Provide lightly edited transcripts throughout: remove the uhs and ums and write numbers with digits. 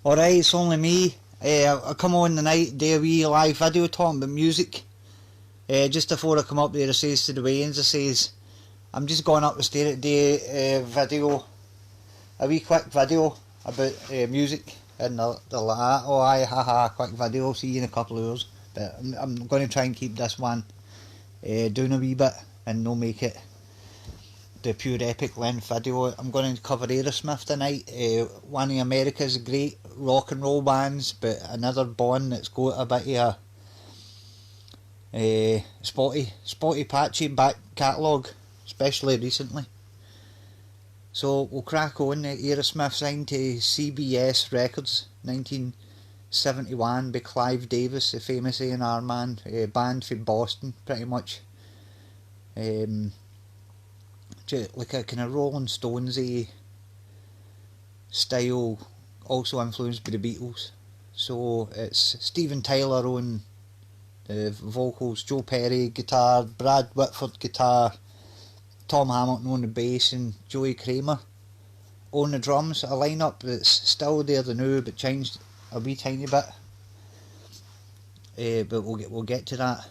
Alright, it's only me. I come on the night, do a wee live video talking about music. Just before I come up there, I says to the Wayans, I says, I'm just going up the stair to do a wee quick video about music. And they're like, oh aye, haha, quick video, see you in a couple of hours. But I'm going to try and keep this one down a wee bit and not make it the pure epic length video. I'm going to cover Aerosmith tonight, one of America's great rock and roll bands, but another band that's got a bit of a spotty patchy back catalogue, especially recently. So we'll crack on. Aerosmith signed to CBS Records 1971 by Clive Davis, the famous A&R man, band from Boston pretty much. Like a kind of Rolling Stonesy style, also influenced by the Beatles. So it's Steven Tyler on the vocals, Joe Perry guitar, Brad Whitford guitar, Tom Hamilton on the bass, and Joey Kramer on the drums. A lineup that's still there the now, but changed a wee tiny bit. But we'll get to that.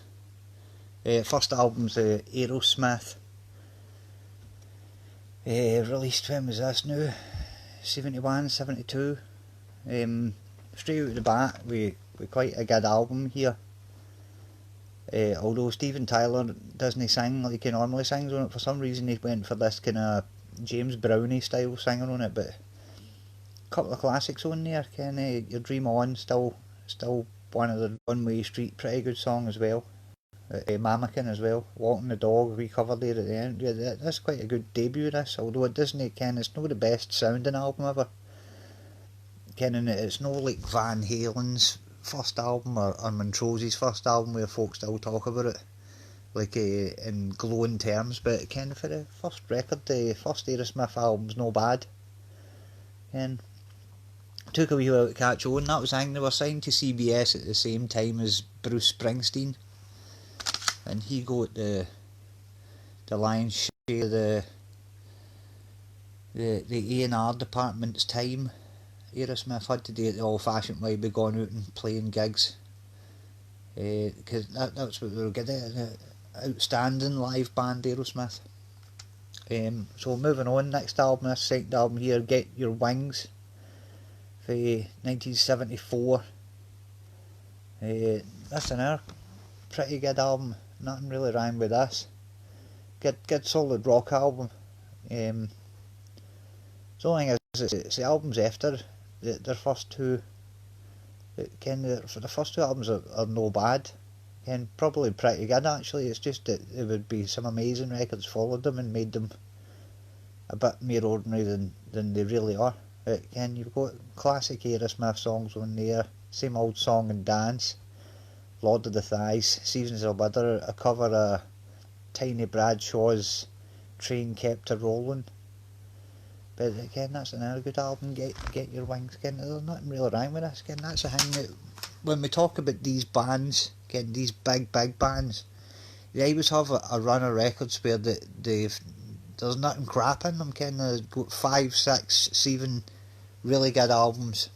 First album's Aerosmith. Released, when was this now? 71, 72. Straight out of the bat with quite a good album here. Although Steven Tyler doesn't sing like he normally sings on it, for some reason he went for this kind of James Brownie style singer on it, but a couple of classics on there. Your Dream On, still one of the One Way Street, pretty good song as well. Mamakin as well, Walking the Dog, we covered there at the end. Yeah, that's quite a good debut, this, although it doesn't, it's not the best sounding album ever. It's no like Van Halen's first album or Montrose's first album where folks still talk about it like in glowing terms, but for the first record, the first Aerosmith album's no bad. Took a wee while to catch on. That was the thing, they were signed to CBS at the same time as Bruce Springsteen, and he got the lion's share of the A&R department's time. Aerosmith had to do it the old-fashioned way, by going out and playing gigs, because that's what they were good at, an outstanding live band, Aerosmith. So moving on, next album, this second album here, Get Your Wings, for 1974. That's another pretty good album. Nothing really wrong with this. Good solid rock album. The only thing is, it's the albums after their first two. For the first two albums are no bad. Probably pretty good actually. It's just that there would be some amazing records followed them and made them a bit more ordinary than they really are. You've got classic Aerosmith songs on there. Same Old Song and Dance, Lord of the Thighs, Seasons of Weather, a cover of Tiny Bradshaw's Train Kept a Rollin'. But again, that's another good album, Get Your Wings. There's nothing really wrong with this. That's the thing that when we talk about these bands, these big bands, they always have a run of records where there's nothing crap in them. They've got 5, 6, 7 really good albums,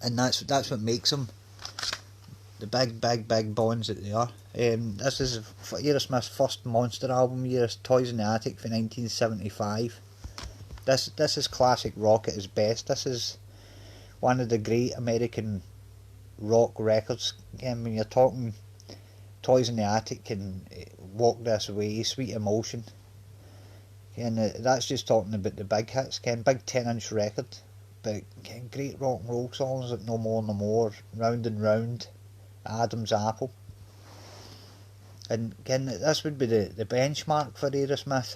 and that's what makes them the big bands that they are. This is Aerosmith's first monster album year, Toys in the Attic for 1975. This is classic rock at its best. This is one of the great American rock records. When you're talking Toys in the Attic and Walk This Way, Sweet Emotion, that's just talking about the big hits. Big 10-inch record, but great rock and roll songs like No More No More, Round and Round, Adam's Apple. And this would be the benchmark for Aerosmith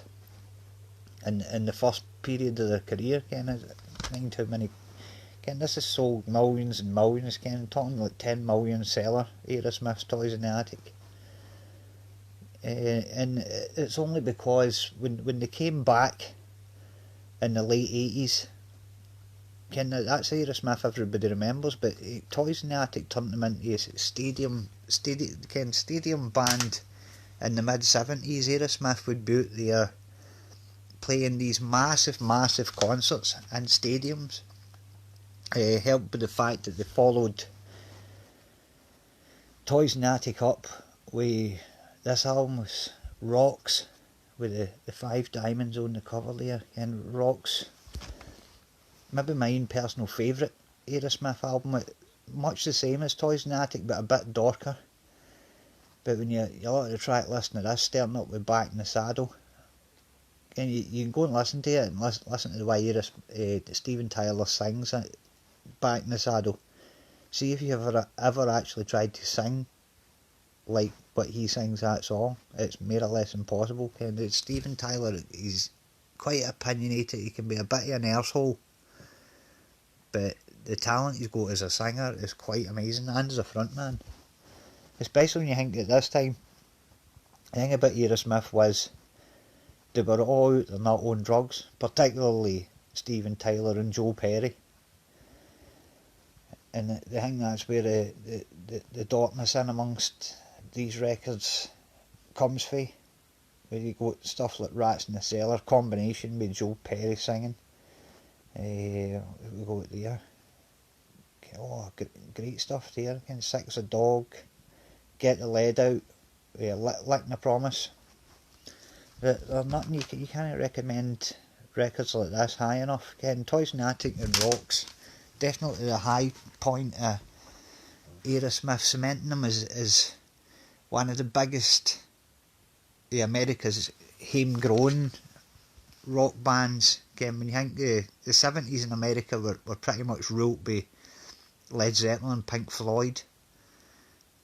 in the first period of their career. Think how many. This has sold millions and millions. Talking like 10 million seller, Aerosmith's Toys in the Attic. And it's only because when they came back in the late 80s, that's Aerosmith everybody remembers, but Toys in the Attic turned them into a stadium band in the mid 70s. Aerosmith would be out there playing these massive concerts in stadiums, helped by the fact that they followed Toys in the Attic up with this album was Rocks, with the 5 diamonds on the cover there, and Rocks, maybe my own personal favourite Aerosmith album, much the same as Toys in the Attic but a bit darker. But when you look at the track listing of this, starting up with Back in the Saddle, and you can go and listen to it and listen to the way Steven Tyler sings it, Back in the Saddle. See if you ever actually tried to sing like what he sings that song. It's more or less impossible. And Steven Tyler, he's quite opinionated. He can be a bit of an arsehole, but the talent he's got as a singer is quite amazing, and as a frontman. Especially when you think at this time, the thing about Aerosmith was they were all out on their own drugs, particularly Steven Tyler and Joe Perry. And the thing that's where the darkness in amongst these records comes from, where you got stuff like Rats in the Cellar, combination with Joe Perry singing. We go there. Oh, great stuff there. Sick as a Dog, Get the Lead Out, Licking a Promise. There's nothing you can't recommend records like this high enough. Toys in the Attic and Rocks, definitely the high point of Aerosmith, cementing them as one of the biggest America's homegrown rock bands. When you think the 70s in America were pretty much ruled by Led Zeppelin, Pink Floyd,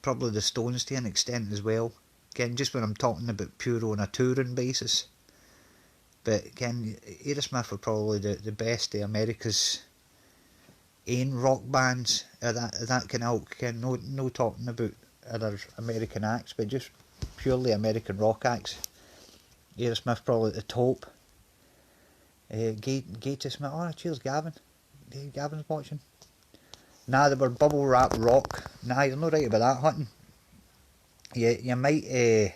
probably the Stones to an extent as well. Just when I'm talking about pure on a touring basis. But Aerosmith were probably the best of America's own rock bands of that kind of ilk. No talking about other American acts, but just purely American rock acts. Aerosmith probably at the top. Gator Smith. Oh, cheers, Gavin. Gavin's watching. Nah, they were bubble wrap rock. Nah, you're not right about that, Hutton. You might you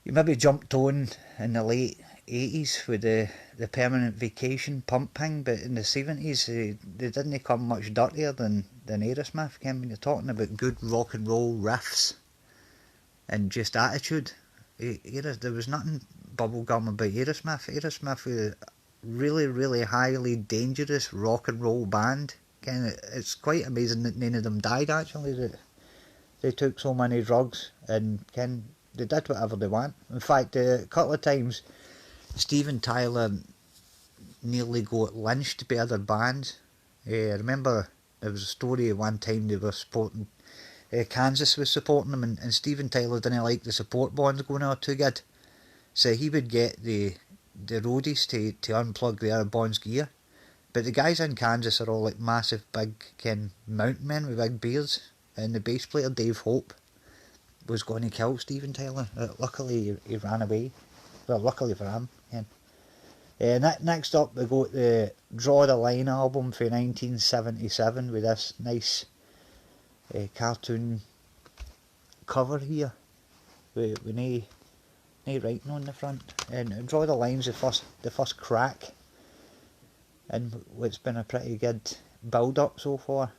maybe jumped on in the late 80s with the Permanent Vacation pump thing, but in the 70s they didn't come much dirtier than Aerosmith. When you're talking about good rock and roll riffs and just attitude, there was nothing bubblegum about Aerosmith. Aerosmith was a really, really highly dangerous rock and roll band. It's quite amazing that none of them died actually. That they took so many drugs and they did whatever they want. In fact, a couple of times Steven Tyler nearly got lynched by other bands. I remember there was a story one time they were supporting, Kansas was supporting them, and Steven Tyler didn't like the support bonds going out too good. So he would get the roadies to unplug the other band's gear. But the guys in Kansas are all like massive big mountain men with big beards. And the bass player Dave Hope was going to kill Steven Tyler. Luckily he ran away. Well, luckily for him. Next up we got the Draw the Line album from 1977 with this nice cartoon cover here with no writing on the front. And Draw the Line's the first crack, and it's been a pretty good build up so far.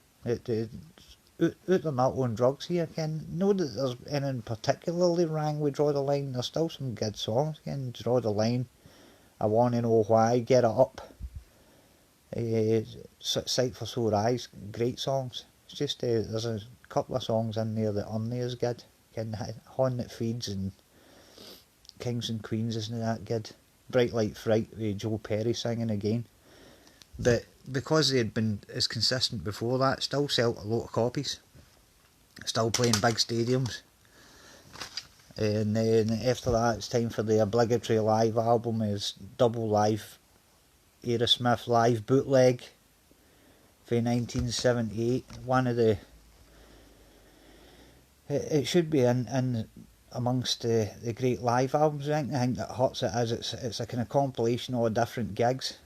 Out on not on drugs here, know that there's anything particularly wrong with Draw the Line. There's still some good songs. Draw the Line, I Wanna Know Why, Get It Up, Sight for Sore Eyes, great songs. It's just there's a couple of songs in there that aren't as good. Horn That Feeds and Kings and Queens isn't that good. Bright Light Fright with Joe Perry singing again. But because they had been as consistent before that, still sold a lot of copies, still playing big stadiums. And then after that it's time for the obligatory live album, is Double Live Aerosmith Live Bootleg for 1978. One of the, it should be in amongst the great live albums. I think that hurts it as it's a kind of compilation of different gigs.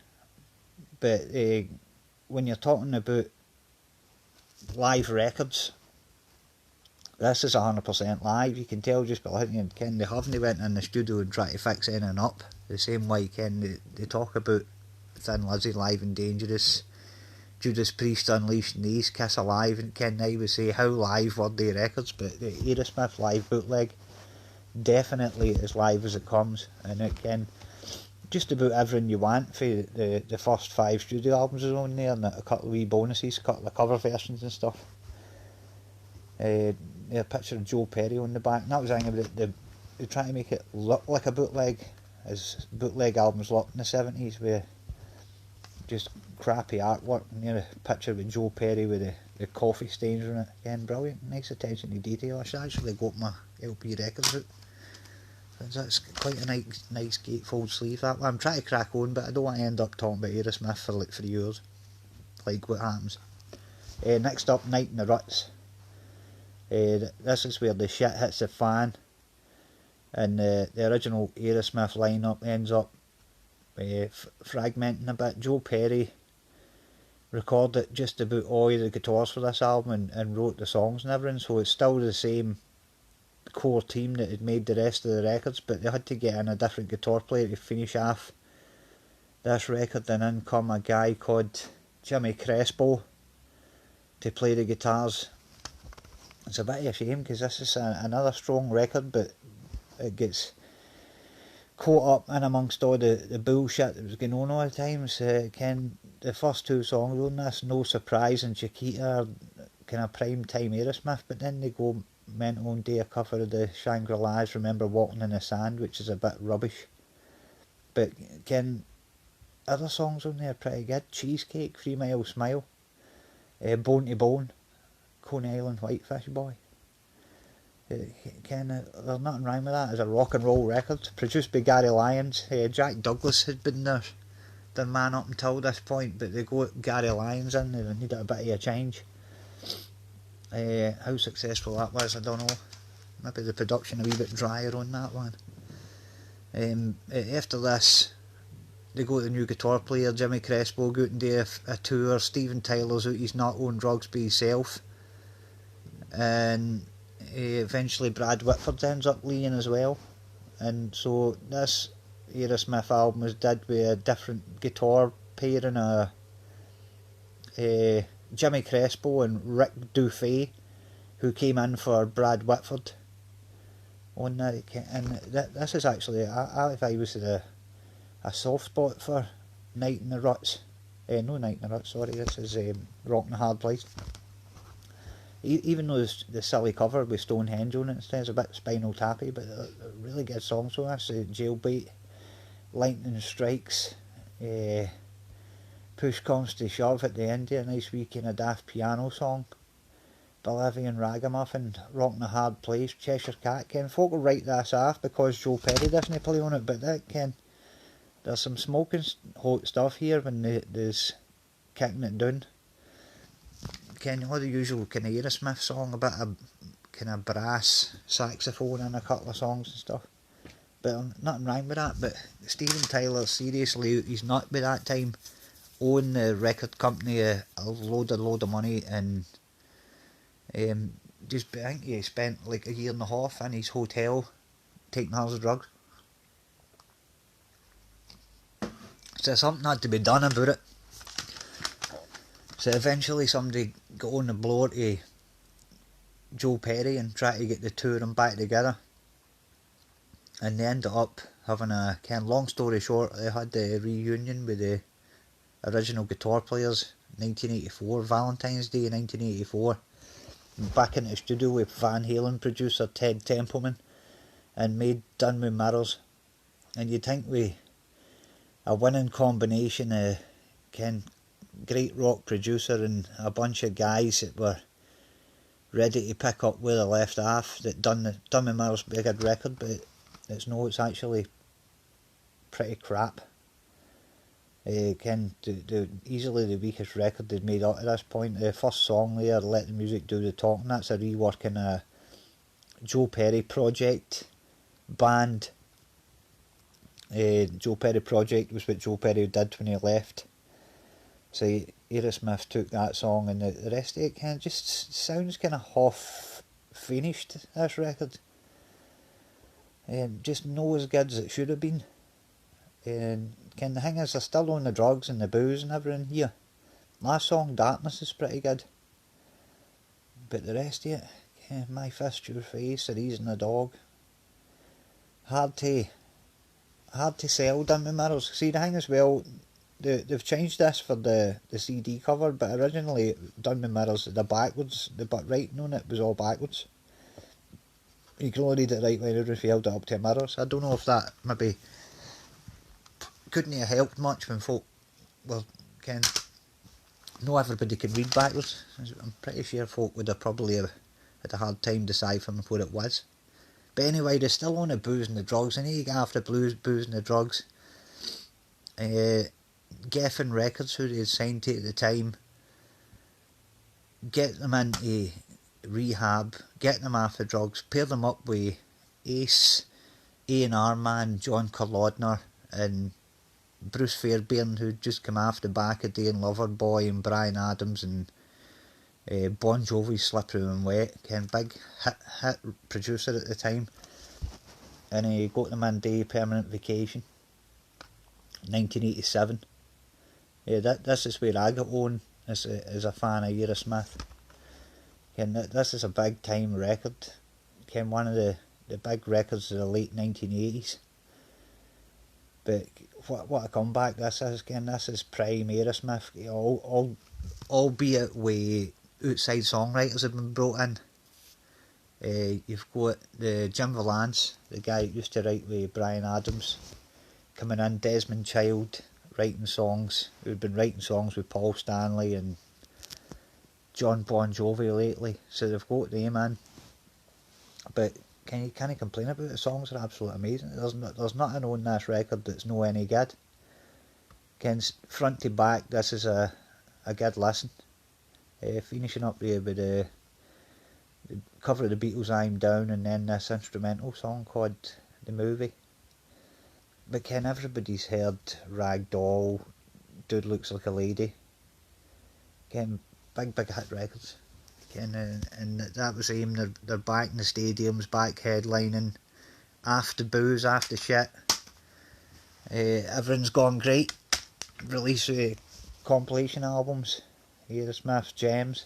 But when you're talking about live records, this is 100% live. You can tell just by looking, they haven't went in the studio and tried to fix anything up. The same way they talk about Thin Lizzy Live and Dangerous, Judas Priest Unleashed These, Kiss Alive, and Ken I would say how live were the records, but the Aerosmith live bootleg definitely as live as it comes, and it can just about everything you want for the first 5 studio albums is on there, and a couple of wee bonuses, a couple of cover versions and stuff. A picture of Joe Perry on the back, and that was the thing about it, they try to make it look like a bootleg, as bootleg albums looked in the 70s, with just crappy artwork, and a picture with Joe Perry with the coffee stains on it. Again, brilliant, nice attention to detail. I should actually got my LP records out. That's quite a nice gatefold sleeve, that one. I'm trying to crack on, but I don't want to end up talking about Aerosmith for like 3 years, like what happens. Next up, Night in the Ruts. This is where the shit hits the fan, and the original Aerosmith lineup ends up fragmenting a bit. Joe Perry recorded just about all the guitars for this album and wrote the songs and everything, so it's still the same core team that had made the rest of the records, but they had to get in a different guitar player to finish off this record, and in come a guy called Jimmy Crespo to play the guitars. It's a bit of a shame because this is another strong record, but it gets caught up in amongst all the bullshit that was going on all the time. So the first 2 songs on this, No Surprise and Chiquita, are kind of prime time Aerosmith, but then they go mental and do a cover of the Shangri-La's Remember Walking in the Sand, which is a bit rubbish. But other songs on there are pretty good. Cheesecake, 3 Mile Smile, Bone to Bone, Coney Island Whitefish Boy. There's nothing wrong with that as a rock and roll record. Produced by Gary Lyons. Jack Douglas had been their man up until this point, but they got Gary Lyons in, they needed a bit of a change. How successful that was, I don't know. Maybe the production a wee bit drier on that one. After this, they go to the new guitar player, Jimmy Crespo, go out and do a tour. Steven Tyler's out, he's not on drugs by himself. And eventually Brad Whitford ends up leaving as well. And so this Aerosmith album was did with a different guitar pairing, Jimmy Crespo and Rick Dufay, who came in for Brad Whitford on that. And this is actually, if I was a soft spot for Night in the Ruts. No Night in the Ruts, sorry, this is Rockin' a Hard Place. Even though the silly cover with Stonehenge on it, it's a bit Spinal Tappy, but they're really good songs for us. Jailbait, Lightning Strikes, Push Comes to Shove at the end, a nice wee kind of daft piano song. Bolivian Ragamuffin, Rockin' a Hard Place, Cheshire Cat. Folk will write this off because Joe Perry doesn't play on it, but there's some smoking hot stuff here when there's kicking it down. All the usual kind of Aerosmith song, a bit of kind of brass saxophone in a couple of songs and stuff. But nothing wrong with that. But Steven Tyler, seriously, he's not by that time own the record company a load of money, and I think he spent like 1.5 years in his hotel taking hours of drugs. So something had to be done about it. So eventually somebody got on the blower to Joe Perry and tried to get the two of them back together, and they ended up having a long story short, they had the reunion with the original guitar players 1984, Valentine's Day 1984, back in the studio with Van Halen producer Ted Templeman, and made Done With Mirrors. And you'd think with a winning combination of great rock producer and a bunch of guys that were ready to pick up where they left off, that Done With Mirrors be a good record, but it's actually pretty crap. Easily the weakest record they'd made up to this point. The first song there, Let the Music Do the Talking, that's a rework in a Joe Perry project band. Joe Perry project was what Joe Perry did when he left. So Aerosmith took that song, and the rest of it just sounds kind of half finished, this record. Just not as good as it should have been. The thing is, they're still on the drugs and the booze and everything here. Last song, Darkness, is pretty good. But the rest of it, My Fist, Your Face, The Reason a Dog. Hard to sell Done with Mirrors. See, the thing as well, they've changed this for the CD cover, but originally Done with Mirrors, the backwards, the writing on it was all backwards. You can only read it right way if you held it up to a mirror. So I don't know if that maybe couldn't have helped much when folk were not everybody can read backwards. I'm pretty sure folk would have probably had a hard time deciphering what it was. But anyway, they're still on the booze and the drugs. I need to get after booze and the drugs. Begefin Records, who they had signed to at the time, get them into rehab, get them off the drugs, pair them up with Ace, A&R man John Curlodner, and Bruce Fairbairn, who'd just come off the back of Day and Loverboy, and Bryan Adams, and Bon Jovi's Slippery When Wet, big hit producer at the time. And he got them into Permanent Vacation, 1987. This is where I got on as a fan of Aerosmith. This is a big time record. One of the big records of the late 1980s. But what a comeback this is. This is prime Aerosmith. Albeit with outside songwriters have been brought in. You've got the Jim Valance, the guy who used to write with Bryan Adams, coming in. Desmond Child writing songs, who'd been writing songs with Paul Stanley and John Bon Jovi lately, so they've got them in. But can you complain about it? The songs are absolutely amazing. There's nothing on this record that's no any good. Front to back, this is a good listen. Finishing up there with the cover of the Beatles' I'm Down, and then this instrumental song called The Movie. But everybody's heard Ragdoll, Dude Looks Like a Lady. Big hit records. And that was aim. They're back in the stadiums, back headlining, after booze, after shit. Everything's gone great. Release compilation albums, Aerosmith's Gems.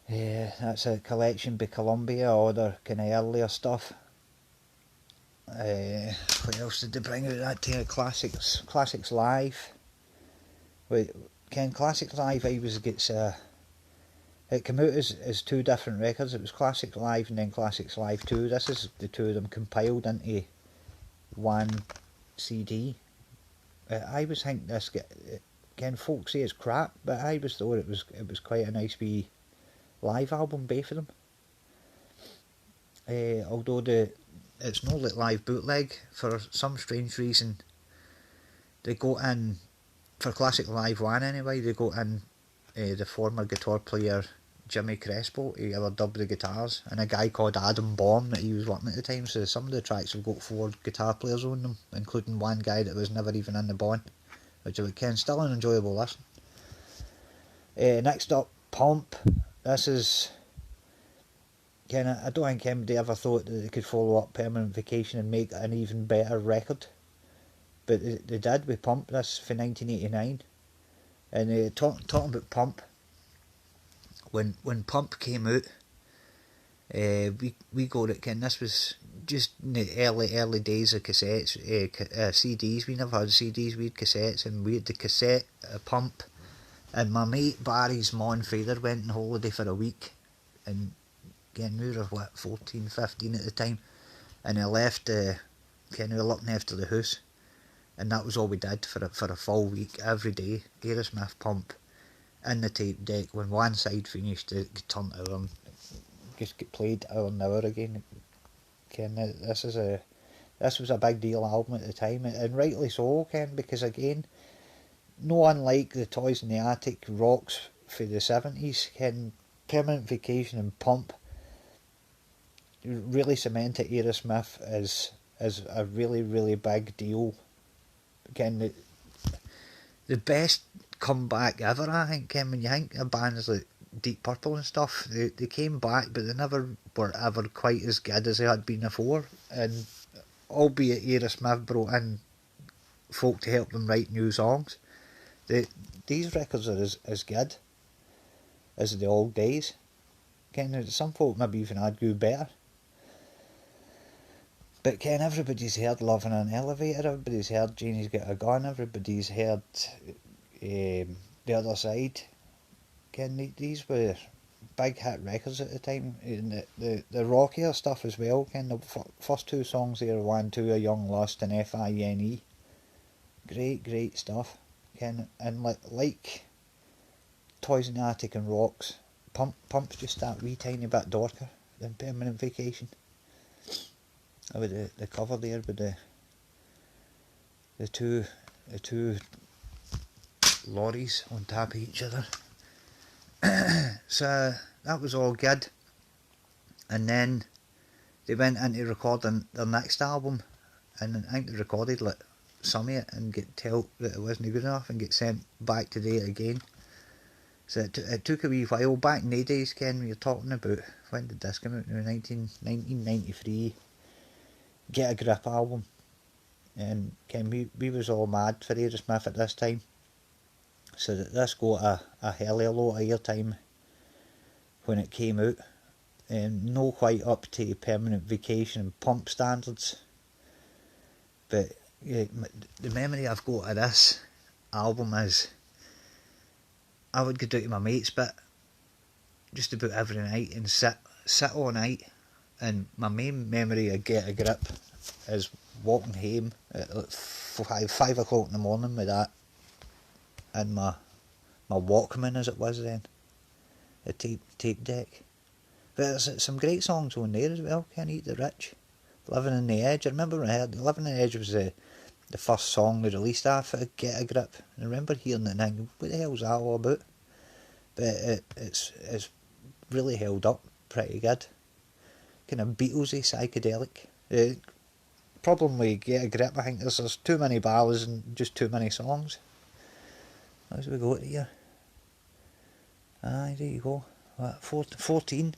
That's a collection by Columbia, all their earlier stuff. What else did they bring out that time? Classics Live. Classics Live it came out as two different records. It was Classics Live and then Classics Live 2. This is the two of them compiled into one CD. I always think this, folks say it's crap, but I always thought it was quite a nice wee live album by for them. Although it's not like live bootleg, for some strange reason they got in, for Classic Live 1 anyway, they got in the former guitar player Jimmy Crespo to overdub the guitars, and a guy called Adam Baum that he was working at the time, so some of the tracks have got 4 guitar players on them, including one guy that was never even in the band, which is still an enjoyable listen. Next up, Pump. This is I don't think anybody ever thought that they could follow up Permanent Vacation and make an even better record, but they did with Pump. This for 1989. And talking about Pump, when Pump came out, we got it. This was just in the early days of cassettes, CDs. We never had CDs. We had cassettes, and we had the cassette Pump. And my mate Barry's mom and father went on holiday for a week, and we were 14, 15 at the time, and I left. We were looking after the house. And that was all we did for a full week, every day. Aerosmith Pump in the tape deck. When one side finished, it could turn to and just get played hour and hour again. This was a big deal album at the time, and rightly so, because again, no unlike the Toys in the Attic rocks for the 70s, Permanent Vacation and Pump really cemented Aerosmith as a really, really big deal. Again, the best comeback ever, I think, when you think of bands like Deep Purple and stuff, they came back, but they never were ever quite as good as they had been before. And albeit Aerosmith brought in folk to help them write new songs, these records are as good as the old days. Some folk maybe even argue better. But everybody's heard Love in an Elevator, everybody's heard Janie's Got a Gun, everybody's heard The Other Side. These were big hit records at the time. And the rockier stuff as well. The first two songs there, One Two, A Young Lust and Fine. Great stuff. And like Toys in the Attic and Rocks, Pump's just that wee tiny bit darker than Permanent Vacation. With the cover there with the two lorries on top of each other. So that was all good. And then they went into recording their next album, and I think they recorded like some of it and get told that it wasn't good enough and get sent back to do it again. So it took a wee while. Back in the days, Ken, we were talking about, when did this come out? 1993. Get a Grip album. And Ken, we was all mad for Aerosmith at this time. So that this got a hell of a lot of airtime when it came out. No quite up to Permanent Vacation and Pump standards. But yeah, the memory I've got of this album is I would go down to my mate's bit just about every night and sit all night, and my main memory of Get a Grip is walking home at like 5 o'clock in the morning with that and my Walkman as it was then, a tape deck. But there's some great songs on there as well. Can't Eat the Rich, Living on the Edge. I remember when I heard Living on the Edge was the first song they released after Get a Grip, and I remember hearing it and thinking, what the hell's that all about? But it's really held up pretty good. Kind of Beatlesy, psychedelic. Problem with Get a Grip, I think there's too many ballads and just too many songs. As we go here. Aye, there you go. 14.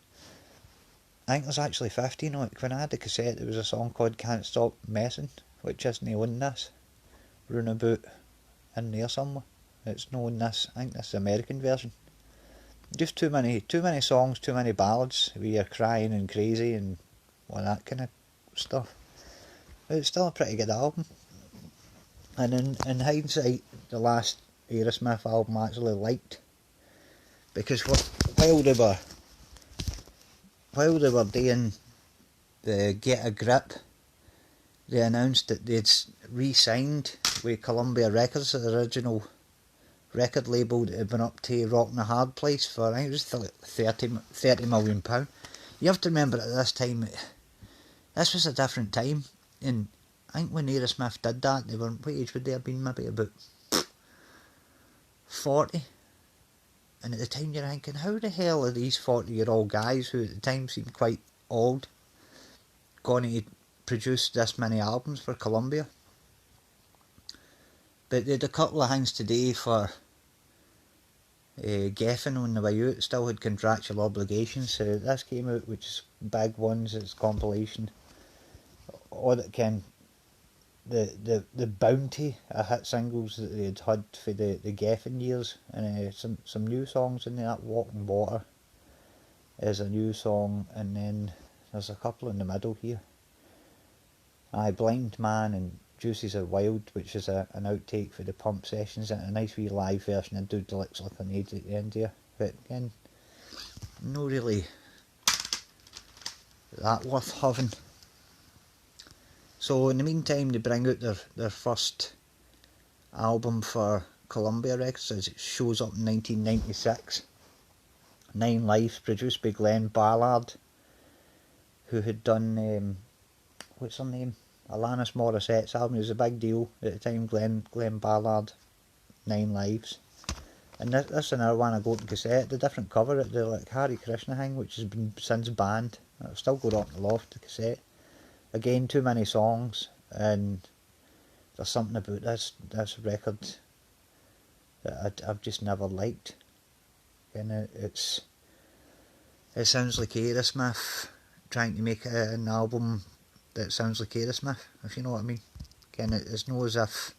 I think there's actually 15 on it. When I had the cassette, there was a song called Can't Stop Messing, which isn't on this. Runabout in there somewhere. It's not on this. I think this is the American version. Just too many songs, too many ballads where you're crying and crazy and all that kind of stuff. But it's still a pretty good album. And in hindsight, the last Aerosmith album I actually liked, because while they were doing the Get a Grip, they announced that they'd re-signed with Columbia Records, the original record label that had been up to Rock in a Hard Place for, I think it was like £30 million. You have to remember at this time, this was a different time, and I think when Aerosmith did that, they were, what age would they have been? Maybe about 40. And at the time you're thinking, how the hell are these 40-year-old guys, who at the time seemed quite old, going to produce this many albums for Columbia? But they had a couple of things today for Begefin on the way out. Still had contractual obligations, so this came out, which is big ones, it's compilation. All that the bounty of hit singles that they had for the Geffen years, and some new songs in that. Walking Water is a new song, and then there's a couple in the middle here. Blind Man and Juices Are Wild, which is an outtake for the Pump sessions, and a nice wee live version of Dude Licks Like an Age at the end here. But again, no really that worth having. So in the meantime, they bring out their first album for Columbia Records, as it shows up in 1996. 9 Lives, produced by Glenn Ballard, who had done, what's her name? Alanis Morissette's album. It was a big deal at the time, Glenn Ballard, 9 Lives. And this is another one I got on cassette, the different cover, the like Hare Krishna thing, which has been since banned. I've still got it up in the loft, the cassette. Again, too many songs, and there's something about this record that I've just never liked. And it sounds like Aerosmith trying to make an album that sounds like Aerosmith, if you know what I mean. Again, it's not as if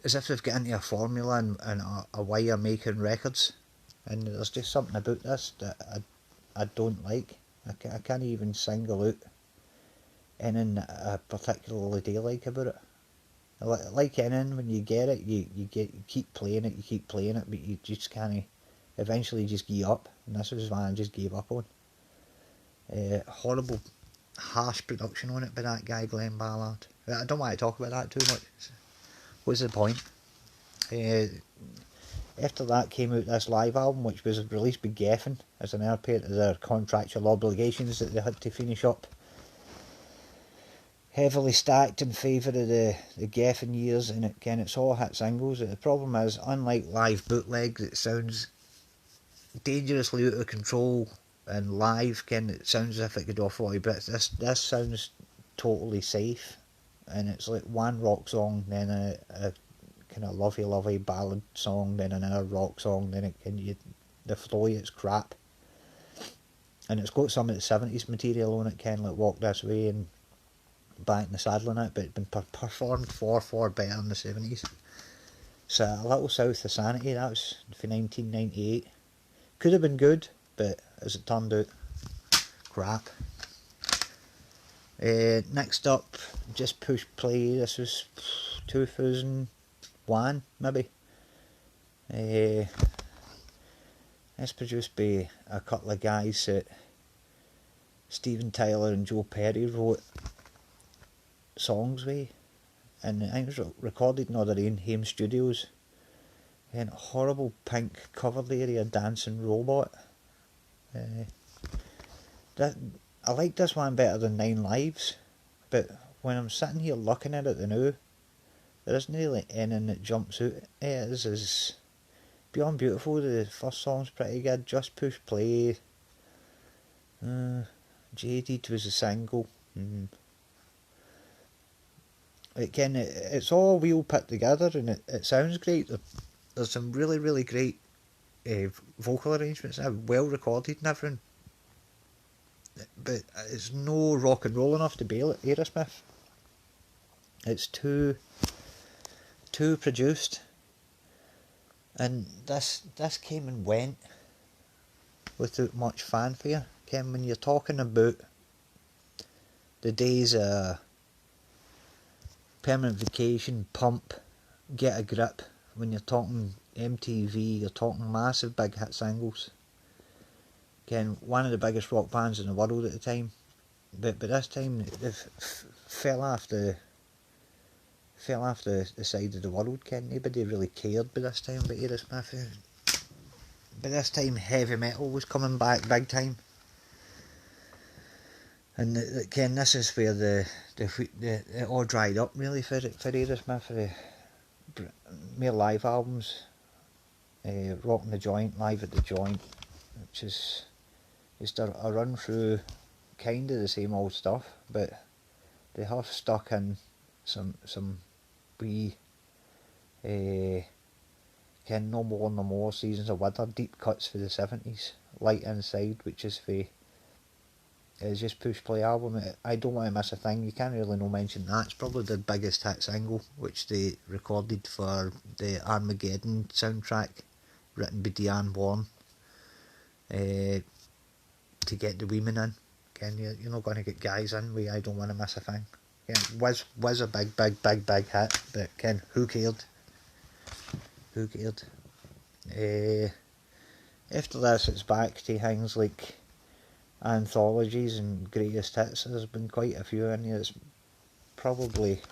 as if they've got into a formula and a way of making records, and there's just something about this that I don't like. I can't even single out anything that I particularly do like about it. Like anything, when you get it, you keep playing it, but you just can't. Eventually, just give up, and this is why I just gave up on. Horrible, harsh production on it by that guy Glenn Ballard. I don't want to talk about that too much. What's the point? After that came out this live album, which was released by Begefin as an airport to their contractual obligations that they had to finish up. Heavily stacked in favour of the Geffen years, and it's all hit singles. The problem is, unlike live bootlegs, it sounds dangerously out of control, and live it sounds as if it could do 40 bits. This sounds totally safe, and it's like one rock song, then a kind of lovey ballad song, then another rock song, then the flow it's crap, and it's got some of the 70s material on it, like Walk This Way and Back in the Saddle on it, but it's been performed far better in the 70s. So A Little South of Sanity, that was for 1998. Could have been good, but as it turned out, crap. Next up, Just Push Play. This was 2001 maybe. It's produced by a couple of guys that Steven Tyler and Joe Perry wrote songs with, and I think it was recorded in all their own home studios. And a horrible pink covered area dancing robot. I like this one better than Nine Lives, but when I'm sitting here looking at it now, there isn't really anything that jumps out. It is Beyond Beautiful. The first song's pretty good. Just Push Play. Jaded was a single. Again, it's all well put together, and it sounds great. There's some really great vocal arrangements, well recorded and everything, but it's no rock and roll enough to bail at Aerosmith. It's too produced, and this came and went without much fanfare. Ken, when you're talking about the days of Permanent Vacation, Pump, Get a Grip, when you're talking MTV, you're talking massive big hit singles. Again, one of the biggest rock bands in the world at the time, but this time they fell off the side of the world. Ken, nobody really cared by this time about Aerosmith. By this time, heavy metal was coming back big time, and Ken, this is where it all dried up really for Aerosmith. For the more live albums, Rockin' the Joint, Live at the Joint, which is just a run through kind of the same old stuff, but they have stuck in some wee No More No More, Seasons of Winter, deep cuts for the 70s, Light Inside, which is for Just Push Play album. I Don't Want to Miss a Thing, you can't really no mention that. It's probably the biggest hit single, which they recorded for the Armageddon soundtrack, written by Diane Warren, to get the women in. Again, you're not going to get guys in with I Don't Want to Miss a Thing. Again, was a big hit, but Ken, who cared? After this, it's back to things like anthologies and greatest hits. There's been quite a few in here. It's probably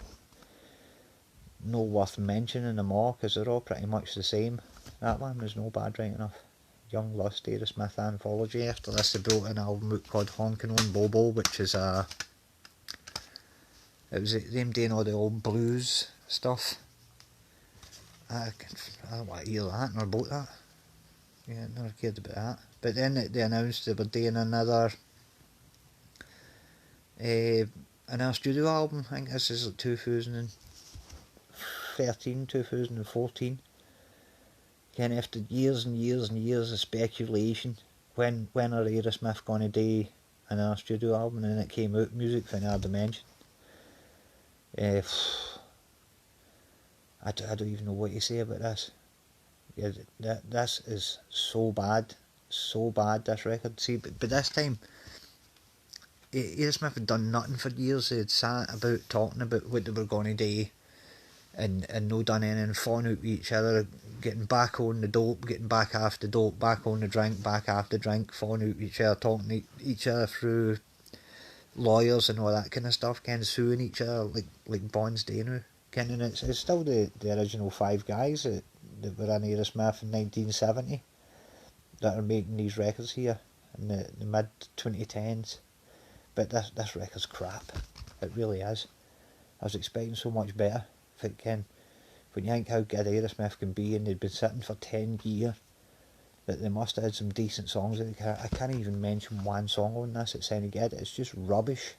no worth mentioning them all because they're all pretty much the same. That one was no bad, right enough. Young Lust, Aerosmith anthology. After this, they built an album out called Honkin' on Bobo, which is it was them doing all the old blues stuff. I don't want to hear that nor about that. Yeah, never cared about that. But then they announced they were doing another studio album. I think this is like 2013, 2014. Again, after years and years of speculation, when are Aerosmith going to do another studio album? And then it came out, Music for Another Dimension. I don't even know what to say about this. Yeah, this is so bad, this record. See, but this time, Aerosmith had done nothing for years. They had sat about talking about what they were going to do, and no done anything, falling out with each other, getting back on the dope, getting back off the dope, back on the drink, back off the drink, falling out with each other, talking to each other through lawyers and all that kind of stuff, kind of suing each other like Bonds do now. And it's still the original five guys that were in Aerosmith in 1970 that are making these records here in the mid 2010s. But this record's crap. It really is. I was expecting so much better. When you think how good Aerosmith can be, and they'd been sitting for 10 years, that they must have had some decent songs. I can't even mention one song on this that's any good. It's just rubbish.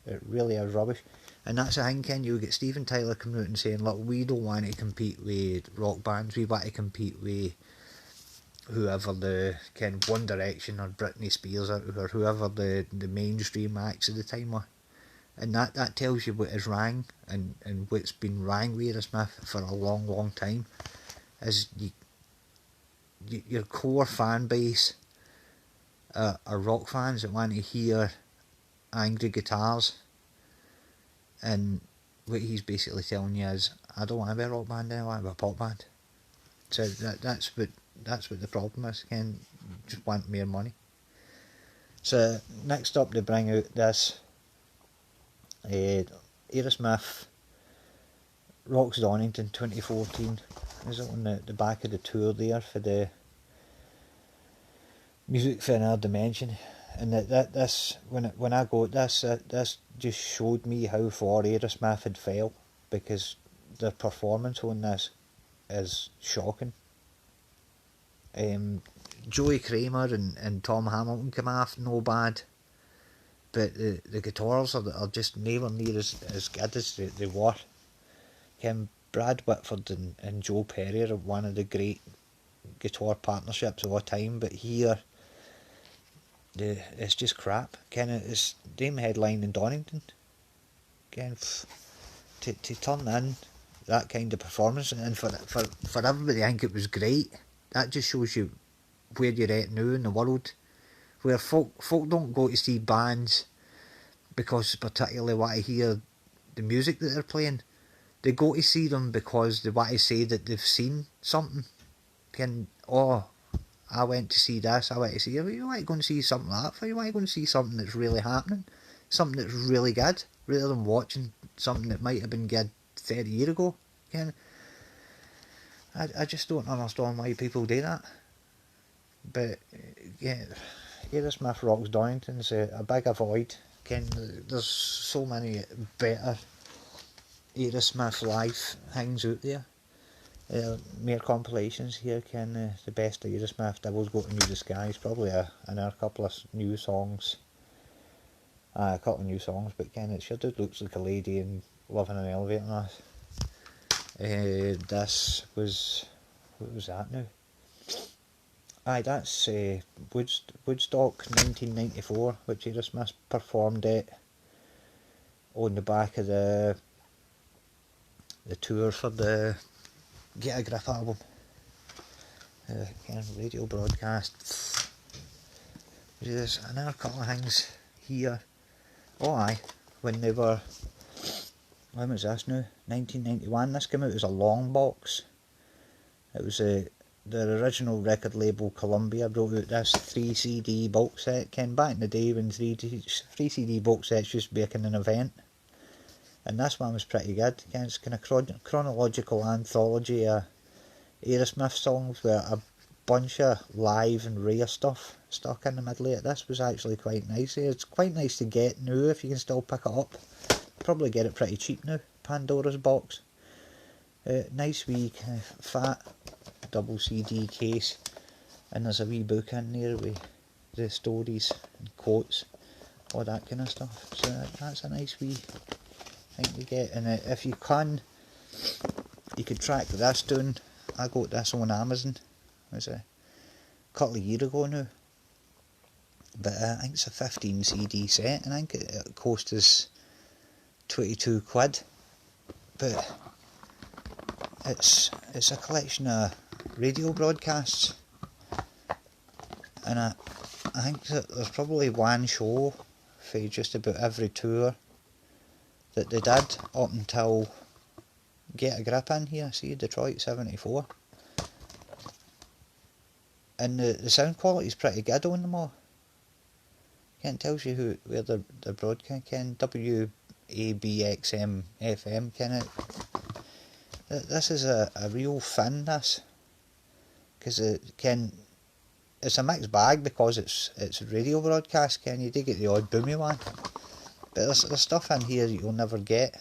It really is rubbish. And that's the thing, Ken, you'll get Steven Tyler coming out and saying, look, we don't want to compete with rock bands, we want to compete with whoever the One Direction or Britney Spears or whoever the mainstream acts at the time were. And that tells you what is wrong, and what's been wrong with Aerosmith for a long, long time, is your core fan base are rock fans that want to hear angry guitars, and what he's basically telling you is, I don't want to be a rock band, I want to be a pop band. So that's what the problem is. Ken just want more money. So next up they bring out this Aerosmith Rocks Donington 2014. Is it on the back of the tour there for the Music for Another Dimension? And this when I got this just showed me how far Aerosmith had fell, because their performance on this is shocking. Joey Kramer and Tom Hamilton come off no bad, but the guitars are just nowhere near as good as they were. Brad Whitford and Joe Perry are one of the great guitar partnerships of all time, but here it's just crap. It's them headline in Donington. To turn in that kind of performance, and for everybody to think it was great, that just shows you where you're at now in the world, where folk don't go to see bands because they particularly want to hear the music that they're playing. They go to see them because they want to say that they've seen something. I went to see this, I went to see... You want to go and see something like that for? You want to go and see something that's really happening, something that's really good, rather than watching something that might have been good 30 years ago. I just don't understand why people do that. But yeah, Aerosmith Rocks Donington's a big avoid. There's so many better Aerosmith live things out there. Mere compilations here, the best of Aerosmith, Devil's Go to New Disguise, probably another couple of new songs. A couple of new songs, but it sure did Looks Like a Lady and Living in an Elevator and that. This was... what was that now? Aye, that's Woodstock 1994, which Aerosmith performed at on the back of the tour for the Get a Grip album. Radio broadcast. There's another couple of things here. Oh aye, when they were... when was this now? 1991. This came out as a long box. It was the original record label Columbia brought out this 3 CD box set. Back in the day when 3 CD box sets used to be a kind of an event. And this one was pretty good. It's kind of chronological anthology of Aerosmith songs with a bunch of live and rare stuff stuck in the middle of it. This was actually quite nice. It's quite nice to get now if you can still pick it up. Probably get it pretty cheap now. Pandora's Box. Nice wee kind of fat double CD case, and there's a wee book in there with the stories and quotes, all that kind of stuff. So that's a nice wee thing to get. And if you can, you could track this down. I got this on Amazon. It was a couple of years ago now, but I think it's a 15 CD set, and I think it cost us 22 quid. But it's a collection of radio broadcasts, and I think that there's probably one show for just about every tour that they did up until Get a Grip in here, see, Detroit 74. And the sound quality is pretty good on them all. It tells you where they're broadcasting, WABXM FM, this is a real fin, this, because it's a mixed bag because it's radio broadcast, you do get the odd boomy one, but there's stuff in here that you'll never get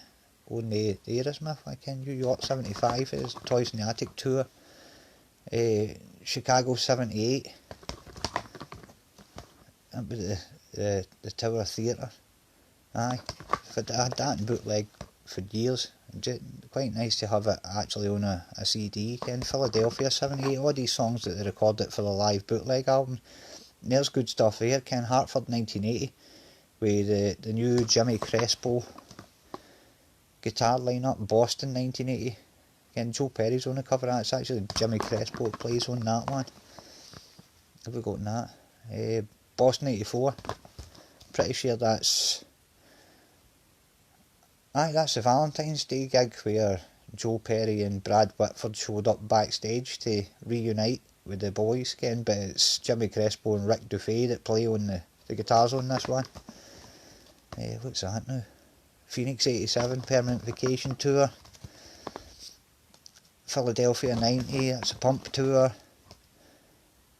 on the Aerosmith, like in New York 75 is Toys in the Attic tour, Chicago 78, that was the Tower Theatre, aye, but I had that in bootleg for years. Quite nice to have it actually on a CD. Philadelphia 78, all these songs that they recorded for the live bootleg album. And there's good stuff there. Hartford 1980 with the new Jimmy Crespo guitar lineup. Boston 1980. Joe Perry's on the cover of that. It's actually Jimmy Crespo that plays on that one. Have we got that? Boston 84. Pretty sure that's the Valentine's Day gig where Joe Perry and Brad Whitford showed up backstage to reunite with the boys again, but it's Jimmy Crespo and Rick Dufay that play on the guitars on this one. What's that now? Phoenix 87 Permanent Vacation Tour. Philadelphia 90, that's a Pump Tour.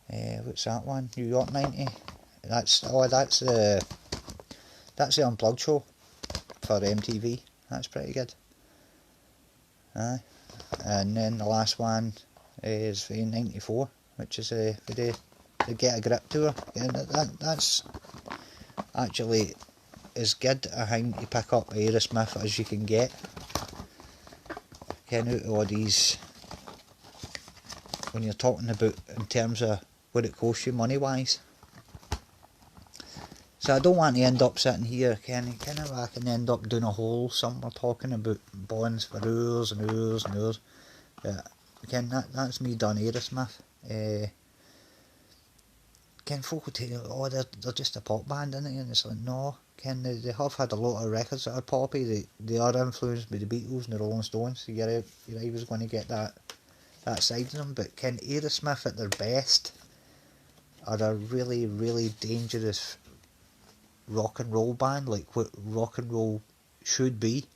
What's that one? New York 90. That's the Unplugged show for MTV. That's pretty good. Aye. And then the last one is in 94, which is the Get a Grip tour. That's actually as good a thing to pick up Aerosmith as you can get. Out of all these, when you're talking about in terms of what it costs you money wise. So I don't want to end up sitting here, I can end up doing a whole somewhere talking about bonds for hours and hours and hours. But that's me done Aerosmith. Folk will tell you, oh, they're just a pop band, innit? And it's like, no, they have had a lot of records that are poppy. They are influenced by the Beatles and the Rolling Stones. So you're always going to get that side of them. But Aerosmith at their best are a really, really dangerous rock and roll band, like what rock and roll should be.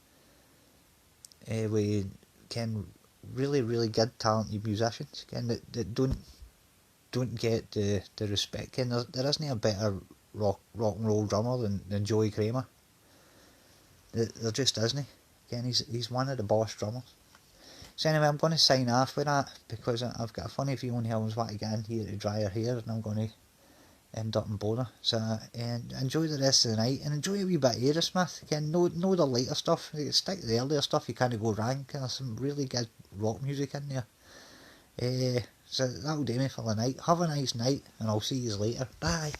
We really, really good talented musicians that don't get the respect. There isn't a better rock and roll drummer than Joey Kramer. There just isn't. He's one of the boss drummers. So anyway, I'm going to sign off with that because I've got a funny feeling he always want to get in here to dry her hair, and I'm going to end up in boner. So enjoy the rest of the night and enjoy a wee bit of Aerosmith. Know the later stuff. Stick to the earlier stuff. You can't go wrong. There's some really good rock music in there. So that'll do me for the night. Have a nice night, and I'll see you later. Bye.